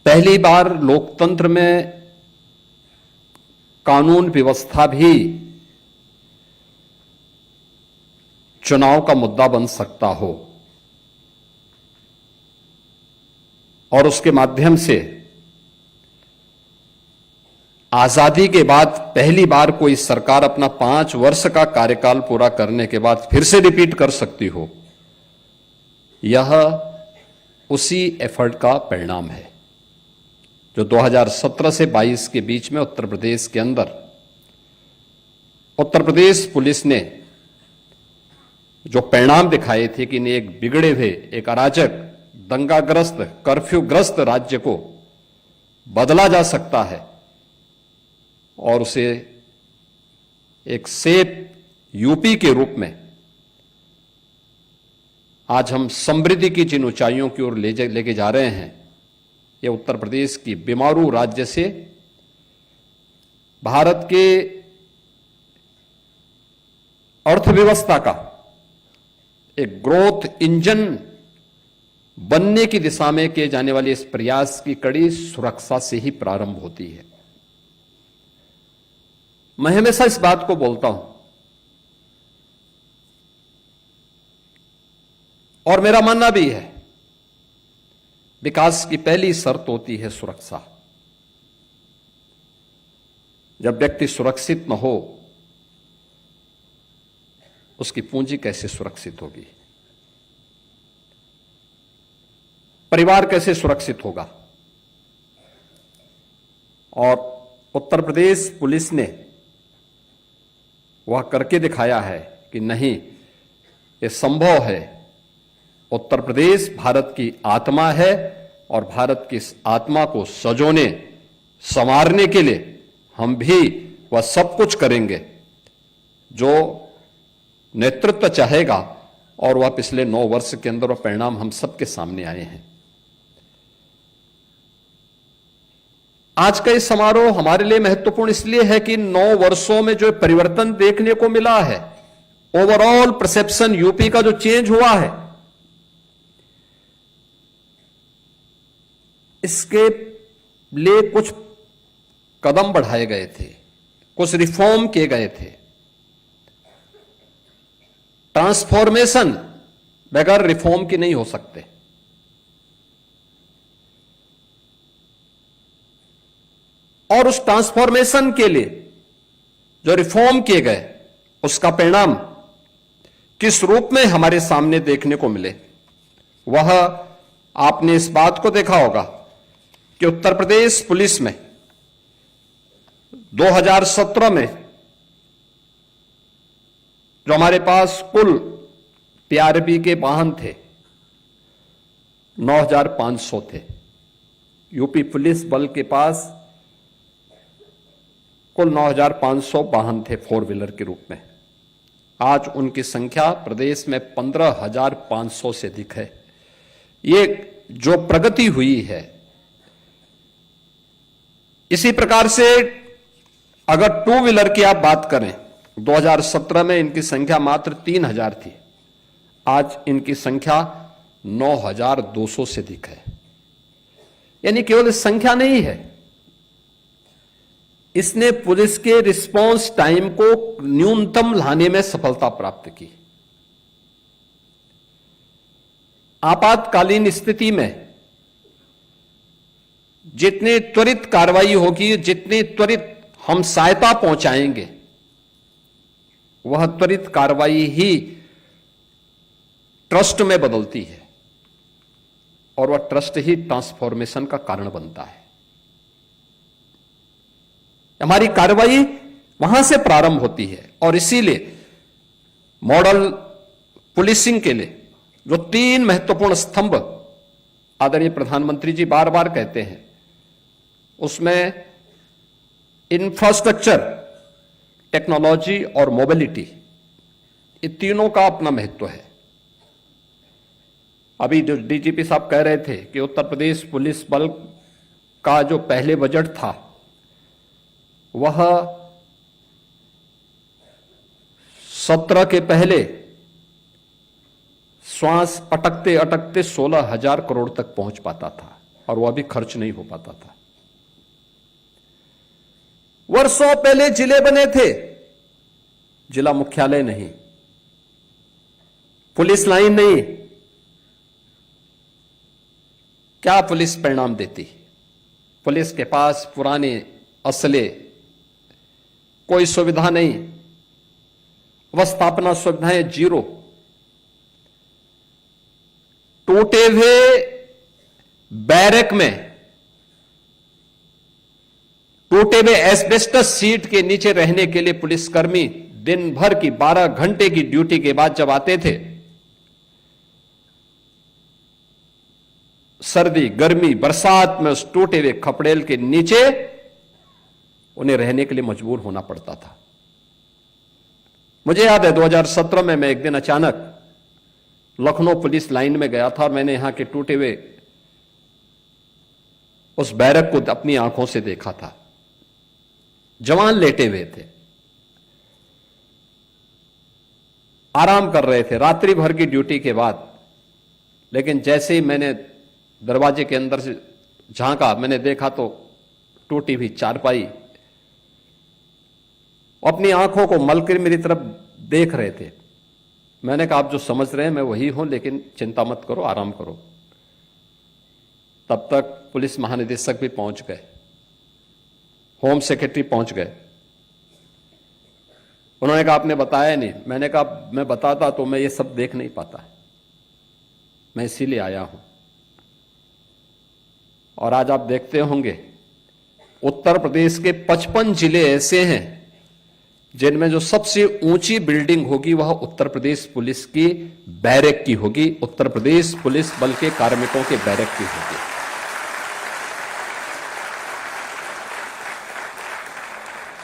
पहली बार लोकतंत्र में कानून व्यवस्था भी चुनाव का मुद्दा बन सकता हो और उसके माध्यम से आजादी के बाद पहली बार कोई सरकार अपना 5 वर्ष का कार्यकाल पूरा करने के बाद फिर से रिपीट कर सकती हो, यह उसी एफर्ट का परिणाम है जो 2017 से 22 के बीच में उत्तर प्रदेश के अंदर उत्तर प्रदेश पुलिस ने जो परिणाम दिखाए थे कि एक बिगड़े हुए, एक अराजक, दंगाग्रस्त, कर्फ्यूग्रस्त राज्य को बदला जा सकता है और उसे एक सेफ यूपी के रूप में आज हम समृद्धि की जिन ऊंचाइयों की ओर लेके जा रहे हैं, ये उत्तर प्रदेश की बीमारू राज्य से भारत के अर्थव्यवस्था का एक ग्रोथ इंजन बनने की दिशा में किए जाने वाले इस प्रयास की कड़ी सुरक्षा से ही प्रारंभ होती है। मैं हमेशा इस बात को बोलता हूं और मेरा मानना भी है, विकास की पहली शर्त होती है सुरक्षा। जब व्यक्ति सुरक्षित न हो, उसकी पूंजी कैसे सुरक्षित होगी, परिवार कैसे सुरक्षित होगा। और उत्तर प्रदेश पुलिस ने वह करके दिखाया है कि नहीं, ये संभव है। उत्तर प्रदेश भारत की आत्मा है और भारत की इस आत्मा को सजोने संवारने के लिए हम भी वह सब कुछ करेंगे जो नेतृत्व चाहेगा और वह पिछले 9 वर्ष के अंदर वह परिणाम हम सबके सामने आए हैं। आज का इस समारोह हमारे लिए महत्वपूर्ण इसलिए है कि 9 वर्षों में जो परिवर्तन देखने को मिला है, ओवरऑल परसेप्शन यूपी का जो चेंज हुआ है, इसके लिए कुछ कदम बढ़ाए गए थे, कुछ रिफॉर्म किए गए थे। ट्रांसफॉर्मेशन बगैर रिफॉर्म की नहीं हो सकते। और उस ट्रांसफॉर्मेशन के लिए जो रिफॉर्म किए गए, उसका परिणाम किस रूप में हमारे सामने देखने को मिले, वह आपने इस बात को देखा होगा कि उत्तर प्रदेश पुलिस में 2017 में जो हमारे पास कुल टीआरपी के वाहन थे 9,500 थे। यूपी पुलिस बल के पास कुल 9,500 वाहन थे 4 व्हीलर के रूप में। आज उनकी संख्या प्रदेश में 15,500 से अधिक है। ये जो प्रगति हुई है, इसी प्रकार से अगर 2 व्हीलर की आप बात करें, 2017 में इनकी संख्या मात्र 3,000 थी, आज इनकी संख्या 9,200 से अधिक है। यानी केवल संख्या नहीं है, इसने पुलिस के रिस्पांस टाइम को न्यूनतम लाने में सफलता प्राप्त की। आपातकालीन स्थिति में जितनी त्वरित कार्रवाई होगी, जितनी त्वरित हम सहायता पहुंचाएंगे, वह त्वरित कार्रवाई ही ट्रस्ट में बदलती है और वह ट्रस्ट ही ट्रांसफॉर्मेशन का कारण बनता है। हमारी कार्रवाई वहां से प्रारंभ होती है और इसीलिए मॉडल पुलिसिंग के लिए जो 3 महत्वपूर्ण स्तंभ आदरणीय प्रधानमंत्री जी बार बार कहते हैं, उसमें इंफ्रास्ट्रक्चर, टेक्नोलॉजी और मोबिलिटी, ये तीनों का अपना महत्व है। अभी जो डीजीपी साहब कह रहे थे कि उत्तर प्रदेश पुलिस बल का जो पहले बजट था, वह 17 के पहले श्वास अटकते अटकते 16,000 करोड़ तक पहुंच पाता था। और वह भी खर्च नहीं हो पाता था। वर्षों पहले जिले बने थे, जिला मुख्यालय नहीं, पुलिस लाइन नहीं। क्या पुलिस परिणाम देती? पुलिस के पास पुराने असले, कोई सुविधा नहीं, अवस्थापना सुविधाएं जीरो, टूटे हुए बैरक में, टूटे हुए एस्बेस्टस सीट के नीचे रहने के लिए पुलिसकर्मी दिन भर की 12 घंटे की ड्यूटी के बाद जब आते थे, सर्दी, गर्मी, बरसात में उस टूटे हुए खपड़ेल के नीचे उन्हें रहने के लिए मजबूर होना पड़ता था। मुझे याद है 2017 में मैं एक दिन अचानक लखनऊ पुलिस लाइन में गया था और मैंने यहां के टूटे हुए उस बैरक को अपनी आंखों से देखा था। जवान लेटे हुए थे, आराम कर रहे थे रात्रि भर की ड्यूटी के बाद, लेकिन जैसे ही मैंने दरवाजे के अंदर से झांका, मैंने देखा तो टूटी हुई चारपाई, अपनी आंखों को मलकर मेरी तरफ देख रहे थे। मैंने कहा आप जो समझ रहे हैं मैं वही हूं, लेकिन चिंता मत करो, आराम करो। तब तक पुलिस महानिदेशक भी पहुंच गए, होम सेक्रेटरी पहुंच गए। उन्होंने कहा आपने बताया नहीं। मैंने कहा मैं बताता तो मैं ये सब देख नहीं पाता, मैं इसीलिए आया हूं। और आज आप देखते होंगे उत्तर प्रदेश के 55 जिले ऐसे हैं जिनमें जो सबसे ऊंची बिल्डिंग होगी वह उत्तर प्रदेश पुलिस की बैरक की होगी, उत्तर प्रदेश पुलिस बल के कार्मिकों के बैरक की होगी।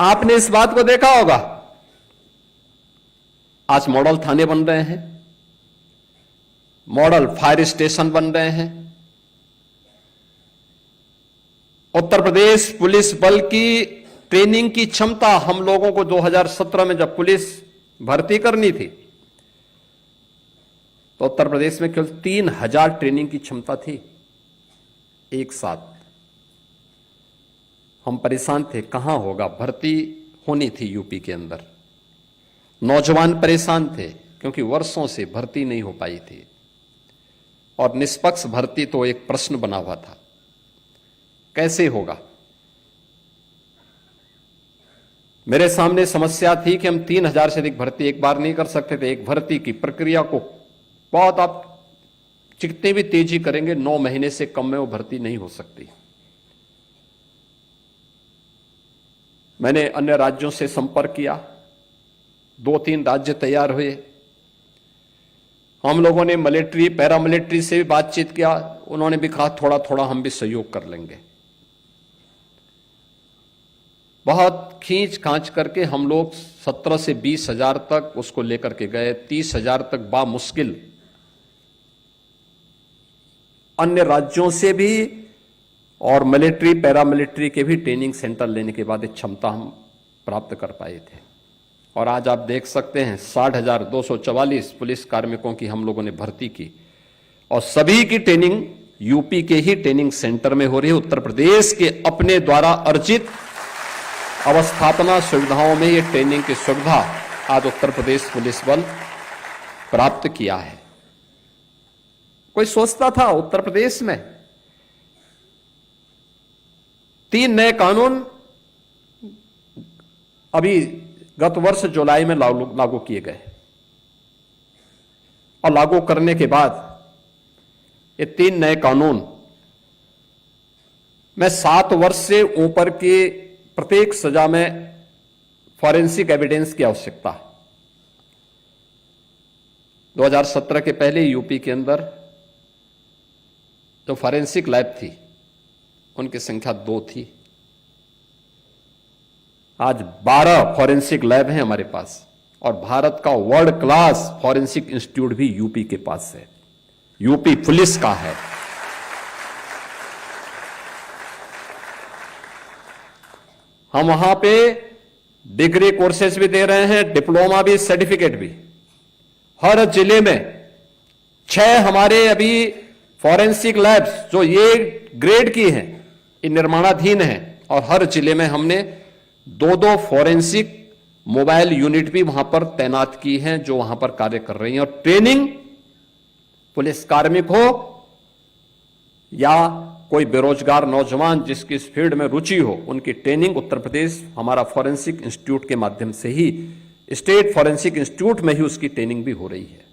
आपने इस बात को देखा होगा, आज मॉडल थाने बन रहे हैं, मॉडल फायर स्टेशन बन रहे हैं। उत्तर प्रदेश पुलिस बल की ट्रेनिंग की क्षमता हम लोगों को 2017 में जब पुलिस भर्ती करनी थी तो उत्तर प्रदेश में केवल 3000 ट्रेनिंग की क्षमता थी एक साथ। हम परेशान थे, कहां होगा, भर्ती होनी थी यूपी के अंदर। नौजवान परेशान थे क्योंकि वर्षों से भर्ती नहीं हो पाई थी और निष्पक्ष भर्ती तो एक प्रश्न बना हुआ था, कैसे होगा। मेरे सामने समस्या थी कि हम 3000 से अधिक भर्ती एक बार नहीं कर सकते थे। एक भर्ती की प्रक्रिया को बहुत आप जितनी भी तेजी करेंगे 9 महीने से कम में वो भर्ती नहीं हो सकती। मैंने अन्य राज्यों से संपर्क किया, 2-3 राज्य तैयार हुए। हम लोगों ने मिलिट्री, पैरामिलिट्री से भी बातचीत किया, उन्होंने भी कहा थोड़ा थोड़ा हम भी सहयोग कर लेंगे। बहुत खींच खांच करके हम लोग 17 से 20 हजार तक उसको लेकर के गए। 30 हजार तक बामुश्किल अन्य राज्यों से भी और मिलिट्री, पैरामिलिट्री के भी ट्रेनिंग सेंटर लेने के बाद एक क्षमता हम प्राप्त कर पाए थे। और आज आप देख सकते हैं 60,244 पुलिस कार्मिकों की हम लोगों ने भर्ती की और सभी की ट्रेनिंग यूपी के ही ट्रेनिंग सेंटर में हो रही है। उत्तर प्रदेश के अपने द्वारा अर्जित अवस्थापना सुविधाओं में ये ट्रेनिंग की सुविधा आज उत्तर प्रदेश पुलिस बल प्राप्त किया है। कोई सोचता था उत्तर प्रदेश में 3 नए कानून अभी गत वर्ष जुलाई में लागू किए गए और लागू करने के बाद ये 3 नए कानून में 7 वर्ष से ऊपर के प्रत्येक सजा में फॉरेंसिक एविडेंस की आवश्यकता है। 2017 के पहले यूपी के अंदर जो फॉरेंसिक लैब थी उनकी संख्या 2 थी, आज 12 फॉरेंसिक लैब हैं हमारे पास और भारत का वर्ल्ड क्लास फॉरेंसिक इंस्टीट्यूट भी यूपी के पास है, यूपी पुलिस का है। हम वहां पे डिग्री कोर्सेज भी दे रहे हैं, डिप्लोमा भी, सर्टिफिकेट भी। हर जिले में 6 हमारे अभी फॉरेंसिक लैब्स जो ये ग्रेड की हैं, ये निर्माणाधीन हैं और हर जिले में हमने 2-2 फॉरेंसिक मोबाइल यूनिट भी वहां पर तैनात की हैं जो वहां पर कार्य कर रही हैं। और ट्रेनिंग पुलिस कार्मिक हो या कोई बेरोजगार नौजवान जिसकी इस फील्ड में रुचि हो, उनकी ट्रेनिंग उत्तर प्रदेश हमारा फॉरेंसिक इंस्टीट्यूट के माध्यम से ही, स्टेट फॉरेंसिक इंस्टीट्यूट में ही उसकी ट्रेनिंग भी हो रही है।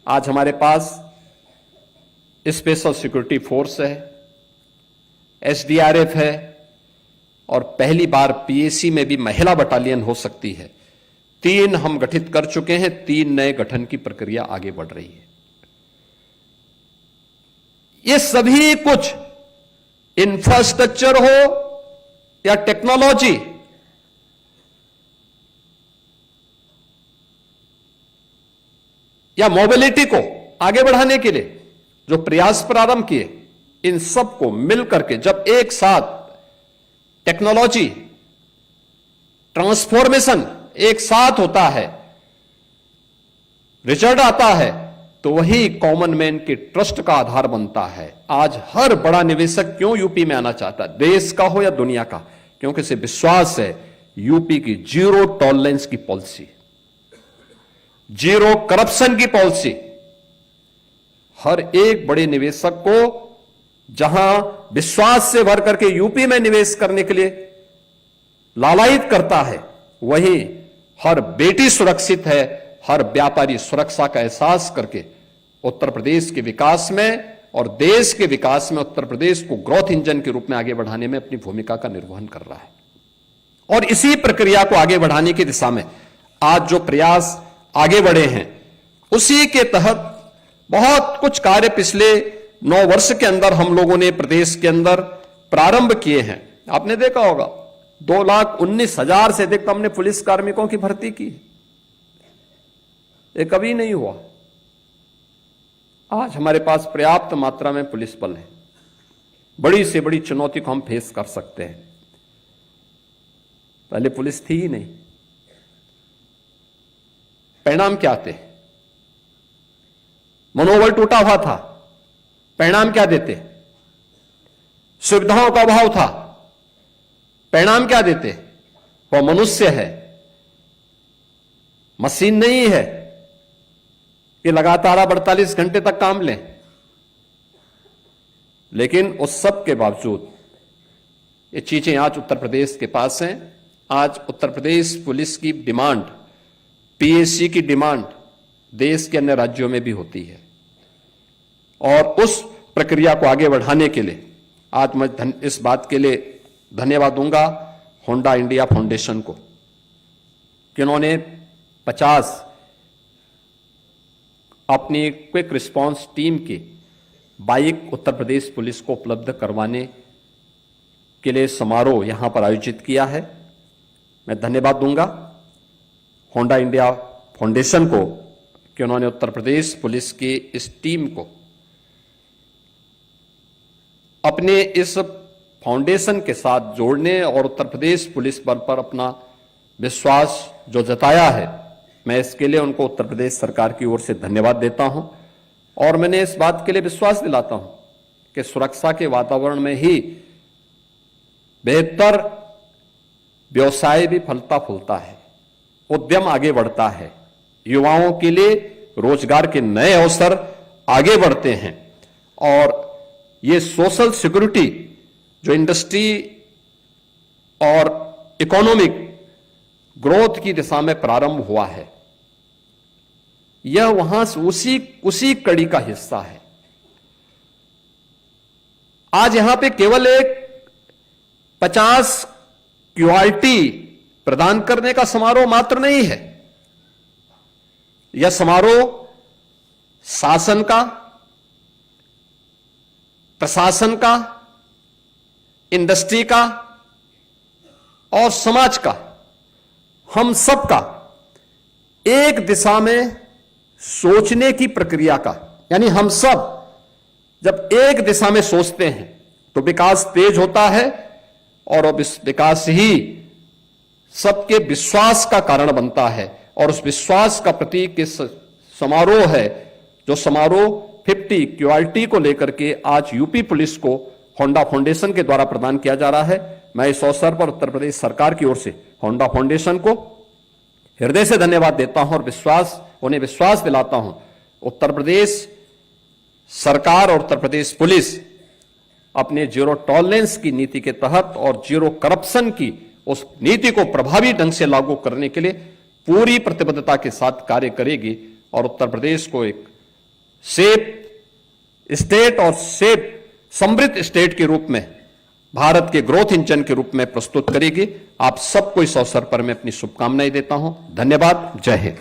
आज हमारे पास स्पेशल सिक्योरिटी फोर्स है, एसडीआरएफ है और पहली बार पीएसी में भी महिला बटालियन हो सकती है। 3 हम गठित कर चुके हैं, 3 नए गठन की प्रक्रिया आगे बढ़ रही है। ये सभी कुछ इंफ्रास्ट्रक्चर हो या टेक्नोलॉजी, या मोबिलिटी को आगे बढ़ाने के लिए जो प्रयास प्रारंभ किए, इन सबको मिलकर के जब एक साथ टेक्नोलॉजी ट्रांसफॉर्मेशन एक साथ होता है, रिजल्ट आता है, तो वही कॉमन मैन के ट्रस्ट का आधार बनता है। आज हर बड़ा निवेशक क्यों यूपी में आना चाहता है, देश का हो या दुनिया का? क्योंकि इसे विश्वास है यूपी की जीरो टॉलरेंस की पॉलिसी, जीरो करप्शन की पॉलिसी हर एक बड़े निवेशक को जहां विश्वास से भर करके यूपी में निवेश करने के लिए लालायित करता है, वहीं हर बेटी सुरक्षित है, हर व्यापारी सुरक्षा का एहसास करके उत्तर प्रदेश के विकास में और देश के विकास में उत्तर प्रदेश को ग्रोथ इंजन के रूप में आगे बढ़ाने में अपनी भूमिका का निर्वहन कर रहा है। और इसी प्रक्रिया को आगे बढ़ाने की दिशा में आज जो प्रयास आगे बढ़े हैं, उसी के तहत बहुत कुछ कार्य पिछले 9 वर्ष के अंदर हम लोगों ने प्रदेश के अंदर प्रारंभ किए हैं। आपने देखा होगा 2,19,000 से अधिक हमने पुलिस कार्मिकों की भर्ती की, ये कभी नहीं हुआ। आज हमारे पास पर्याप्त मात्रा में पुलिस बल है, बड़ी से बड़ी चुनौती को हम फेस कर सकते हैं। पहले पुलिस थी ही नहीं। परिणाम क्या थे? मनोबल टूटा हुआ था। परिणाम क्या देते? सुविधाओं का अभाव था। परिणाम क्या देते? वह मनुष्य है, मशीन नहीं है कि लगातार 48 घंटे तक काम लें। लेकिन उस सब के बावजूद ये चीजें आज उत्तर प्रदेश के पास हैं। आज उत्तर प्रदेश पुलिस की डिमांड, पीएसी की डिमांड देश के अन्य राज्यों में भी होती है। और उस प्रक्रिया को आगे बढ़ाने के लिए आज मैं इस बात के लिए धन्यवाद दूंगा होंडा इंडिया फाउंडेशन को कि उन्होंने 50 अपनी क्विक रिस्पांस टीम की बाइक उत्तर प्रदेश पुलिस को उपलब्ध करवाने के लिए समारोह यहां पर आयोजित किया है। मैं धन्यवाद दूंगा होंडा इंडिया फाउंडेशन को कि उन्होंने उत्तर प्रदेश पुलिस की इस टीम को अपने इस फाउंडेशन के साथ जोड़ने और उत्तर प्रदेश पुलिस बल पर अपना विश्वास जो जताया है, मैं इसके लिए उनको उत्तर प्रदेश सरकार की ओर से धन्यवाद देता हूं। और मैंने इस बात के लिए विश्वास दिलाता हूं कि सुरक्षा के वातावरण में ही बेहतर व्यवसाय भी फलता फूलता है, उद्यम आगे बढ़ता है, युवाओं के लिए रोजगार के नए अवसर आगे बढ़ते हैं। और ये सोशल सिक्योरिटी जो इंडस्ट्री और इकोनॉमिक ग्रोथ की दिशा में प्रारंभ हुआ है, यह वहां से उसी कड़ी का हिस्सा है। आज यहां पे केवल एक 50 क्वालिटी प्रदान करने का समारोह मात्र नहीं है। यह समारोह शासन का, प्रशासन का, इंडस्ट्री का और समाज का, हम सब का एक दिशा में सोचने की प्रक्रिया का, यानी हम सब जब एक दिशा में सोचते हैं तो विकास तेज होता है और अब इस विकास ही सबके विश्वास का कारण बनता है। और उस विश्वास का प्रतीक इस समारोह है, जो समारोह 50 क्यूआरटी को लेकर के आज यूपी पुलिस को होंडा फाउंडेशन के द्वारा प्रदान किया जा रहा है। मैं इस अवसर पर उत्तर प्रदेश सरकार की ओर से होंडा फाउंडेशन को हृदय से धन्यवाद देता हूं और उन्हें विश्वास दिलाता हूं, उत्तर प्रदेश सरकार और उत्तर प्रदेश पुलिस अपने जीरो टॉलरेंस की नीति के तहत और जीरो करप्शन की उस नीति को प्रभावी ढंग से लागू करने के लिए पूरी प्रतिबद्धता के साथ कार्य करेगी और उत्तर प्रदेश को एक सेफ स्टेट और सेफ समृद्ध स्टेट के रूप में, भारत के ग्रोथ इंजन के रूप में प्रस्तुत करेगी। आप सबको इस अवसर पर मैं अपनी शुभकामनाएं देता हूं। धन्यवाद। जय हिंद।